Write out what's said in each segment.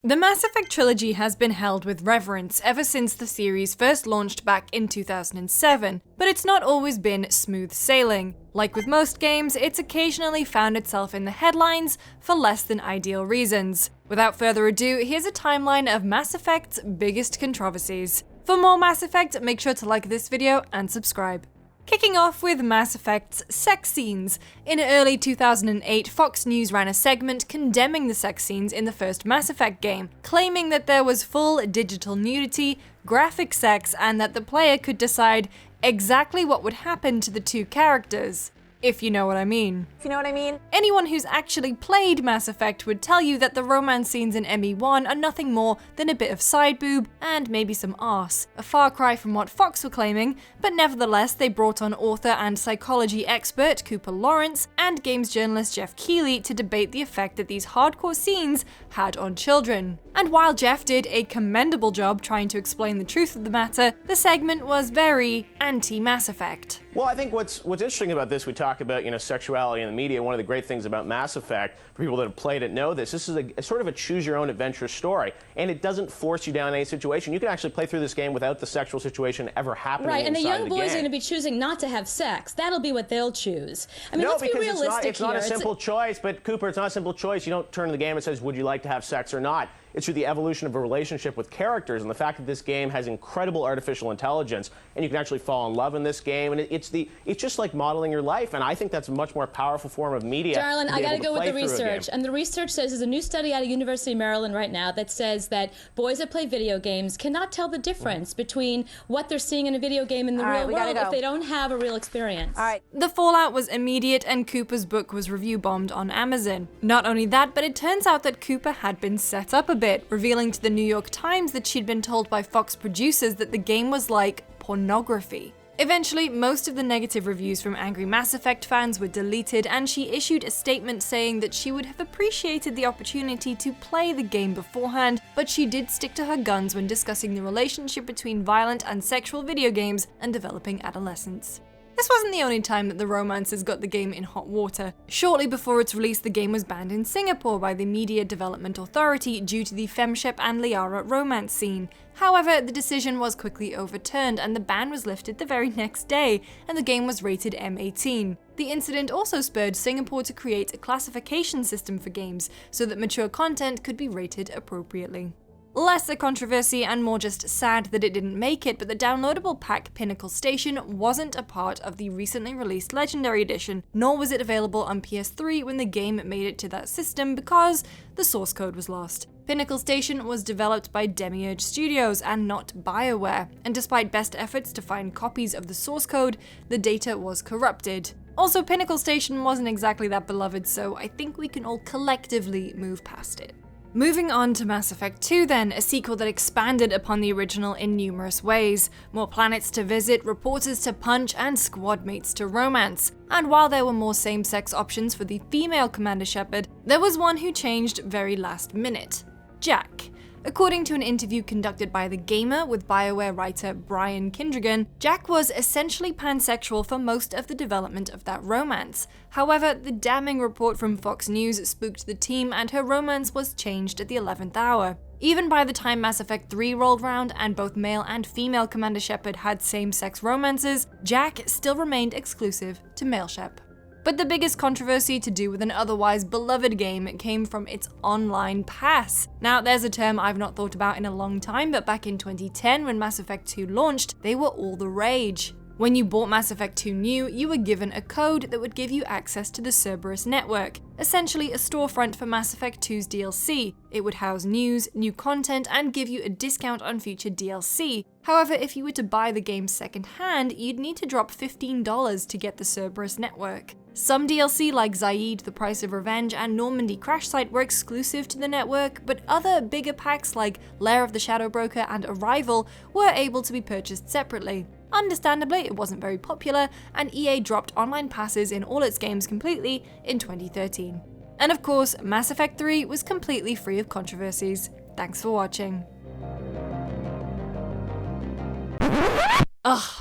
The Mass Effect trilogy has been held with reverence ever since the series first launched back in 2007, but it's not always been smooth sailing. Like with most games, it's occasionally found itself in the headlines for less than ideal reasons. Without further ado, here's a timeline of Mass Effect's biggest controversies. For more Mass Effect, make sure to like this video and subscribe. Kicking off with Mass Effect's sex scenes. In early 2008, Fox News ran a segment condemning the sex scenes in the first Mass Effect game, claiming that there was full digital nudity, graphic sex, and that the player could decide exactly what would happen to the two characters. If you know what I mean. Anyone who's actually played Mass Effect would tell you that the romance scenes in ME1 are nothing more than a bit of side boob and maybe some arse. A far cry from what Fox were claiming, but nevertheless they brought on author and psychology expert Cooper Lawrence and games journalist Jeff Keighley to debate the effect that these hardcore scenes had on children. And while Jeff did a commendable job trying to explain the truth of the matter, the segment was very anti-Mass Effect. Well, I think what's interesting about this, we talk about, sexuality in the media. One of the great things about Mass Effect, for people that have played it know this is a sort of a choose-your-own-adventure story, and it doesn't force you down any situation. You can actually play through this game without the sexual situation ever happening right, and the young boys game. are going to be choosing not to have sex. That'll be what they'll choose. I mean, no, let's be because realistic it's not a simple choice, but Cooper, it's not a simple choice. You don't turn to the game and says, would you like to have sex or not? It's through the evolution of a relationship with characters and the fact that this game has incredible artificial intelligence and you can actually fall in love in this game, and it's just like modeling your life, and I think that's a much more powerful form of media. Darlin, I gotta go with the research, and the research says there's a new study out of University of Maryland right now that says that boys that play video games cannot tell the difference between what they're seeing in a video game in the real world if they don't have a real experience. The fallout was immediate and Cooper's book was review bombed on Amazon. Not only that, but it turns out that Cooper had been set up a bit, revealing to the New York Times that she'd been told by Fox producers that the game was like pornography. Eventually, most of the negative reviews from angry Mass Effect fans were deleted, and she issued a statement saying that she would have appreciated the opportunity to play the game beforehand, but she did stick to her guns when discussing the relationship between violent and sexual video games and developing adolescents. This wasn't the only time that the romances got the game in hot water. Shortly before its release, the game was banned in Singapore by the Media Development Authority due to the Femshep and Liara romance scene. However, the decision was quickly overturned and the ban was lifted the very next day, and the game was rated M18. The incident also spurred Singapore to create a classification system for games so that mature content could be rated appropriately. Less a controversy and more just sad that it didn't make it, but the downloadable pack Pinnacle Station wasn't a part of the recently released Legendary Edition, nor was it available on PS3 when the game made it to that system because the source code was lost. Pinnacle Station was developed by Demiurge Studios and not Bioware, and despite best efforts to find copies of the source code, the data was corrupted. Also, Pinnacle Station wasn't exactly that beloved, so I think we can all collectively move past it. Moving on to Mass Effect 2 then, a sequel that expanded upon the original in numerous ways. More planets to visit, reporters to punch, and squad mates to romance. And while there were more same-sex options for the female Commander Shepard, there was one who changed very last minute: Jack. According to an interview conducted by The Gamer with BioWare writer Brian Kindregan, Jack was essentially pansexual for most of the development of that romance. However, the damning report from Fox News spooked the team and her romance was changed at the 11th hour. Even by the time Mass Effect 3 rolled round and both male and female Commander Shepard had same-sex romances, Jack still remained exclusive to male Shep. But the biggest controversy to do with an otherwise beloved game came from its online pass. Now, there's a term I've not thought about in a long time, but back in 2010 when Mass Effect 2 launched, they were all the rage. When you bought Mass Effect 2 New, you were given a code that would give you access to the Cerberus network, essentially a storefront for Mass Effect 2's DLC. It would house news, new content, and give you a discount on future DLC. However, if you were to buy the game second-hand, you'd need to drop $15 to get the Cerberus network. Some DLC like Zaid, The Price of Revenge, and Normandy Crash Site were exclusive to the network, but other bigger packs like Lair of the Shadow Broker and Arrival were able to be purchased separately. Understandably, it wasn't very popular, and EA dropped online passes in all its games completely in 2013. And of course, Mass Effect 3 was completely free of controversies. Thanks for watching.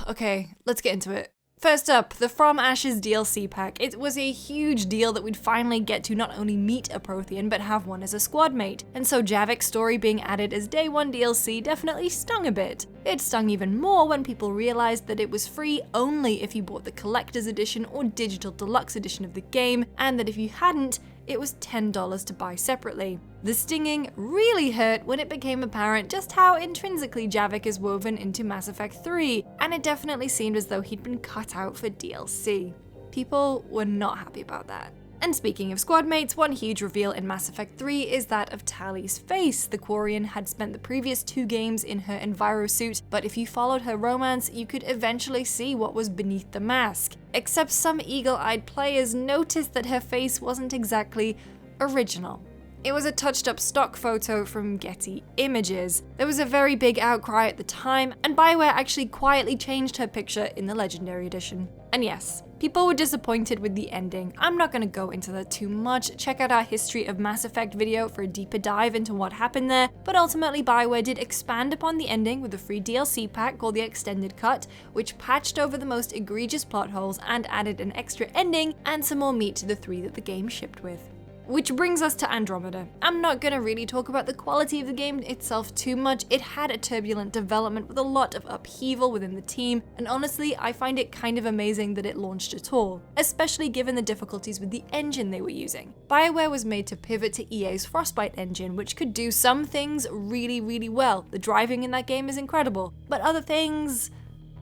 Okay, let's get into it. First up, the From Ashes DLC pack. It was a huge deal that we'd finally get to not only meet a Prothean, but have one as a squad mate. And so Javik's story being added as Day 1 DLC definitely stung a bit. It stung even more when people realized that it was free only if you bought the Collector's Edition or Digital Deluxe Edition of the game, and that if you hadn't, it was $10 to buy separately. The stinging really hurt when it became apparent just how intrinsically Javik is woven into Mass Effect 3, and it definitely seemed as though he'd been cut out for DLC. People were not happy about that. And speaking of squad mates, one huge reveal in Mass Effect 3 is that of Tali's face. The Quarian had spent the previous 2 games in her Enviro suit, but if you followed her romance, you could eventually see what was beneath the mask. Except some eagle-eyed players noticed that her face wasn't exactly original. It was a touched-up stock photo from Getty Images. There was a very big outcry at the time, and Bioware actually quietly changed her picture in the Legendary Edition. And yes, people were disappointed with the ending. I'm not going to go into that too much. Check out our History of Mass Effect video for a deeper dive into what happened there, but ultimately Bioware did expand upon the ending with a free DLC pack called the Extended Cut, which patched over the most egregious plot holes and added an extra ending and some more meat to the 3 that the game shipped with. Which brings us to Andromeda. I'm not gonna really talk about the quality of the game itself too much. It had a turbulent development with a lot of upheaval within the team, and honestly, I find it kind of amazing that it launched at all, especially given the difficulties with the engine they were using. Bioware was made to pivot to EA's Frostbite engine, which could do some things really, really well. The driving in that game is incredible, but other things,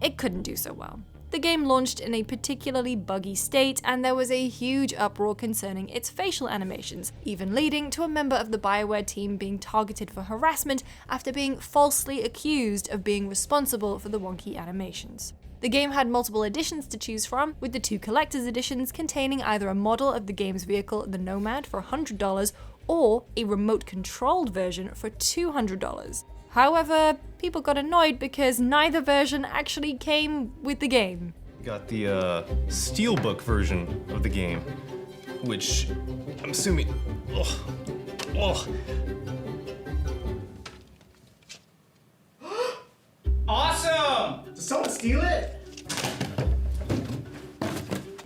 it couldn't do so well. The game launched in a particularly buggy state, and there was a huge uproar concerning its facial animations, even leading to a member of the Bioware team being targeted for harassment after being falsely accused of being responsible for the wonky animations. The game had multiple editions to choose from, with the 2 collector's editions containing either a model of the game's vehicle, the Nomad, for $100, or a remote-controlled version for $200. However, people got annoyed because neither version actually came with the game. Got the Steelbook version of the game, which I'm assuming. Awesome! Did someone steal it?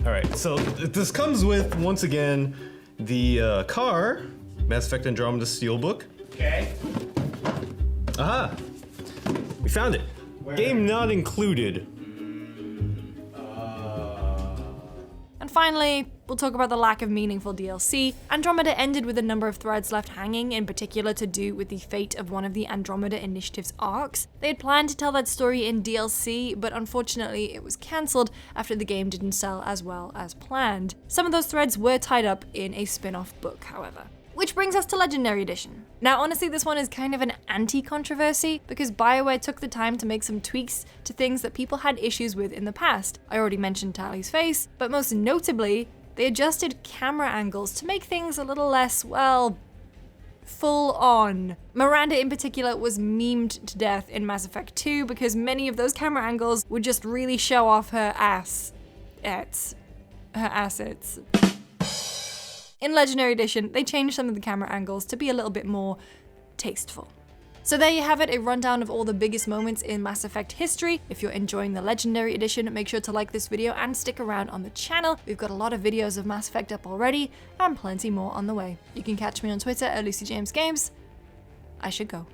All right, so this comes with, once again, the car, Mass Effect Andromeda Steelbook. Okay. Aha! We found it. Where? Game not included. And finally, we'll talk about the lack of meaningful DLC. Andromeda ended with a number of threads left hanging, in particular to do with the fate of one of the Andromeda Initiative's arcs. They had planned to tell that story in DLC, but unfortunately it was cancelled after the game didn't sell as well as planned. Some of those threads were tied up in a spin-off book, however. Which brings us to Legendary Edition. Now honestly, this one is kind of an anti-controversy because Bioware took the time to make some tweaks to things that people had issues with in the past. I already mentioned Tali's face, but most notably, they adjusted camera angles to make things a little less, well, full on. Miranda in particular was memed to death in Mass Effect 2 because many of those camera angles would just really show off her assets. In Legendary Edition, they changed some of the camera angles to be a little bit more tasteful. So there you have it, a rundown of all the biggest moments in Mass Effect history. If you're enjoying the Legendary Edition, make sure to like this video and stick around on the channel. We've got a lot of videos of Mass Effect up already, and plenty more on the way. You can catch me on Twitter at LucyJamesGames. I should go.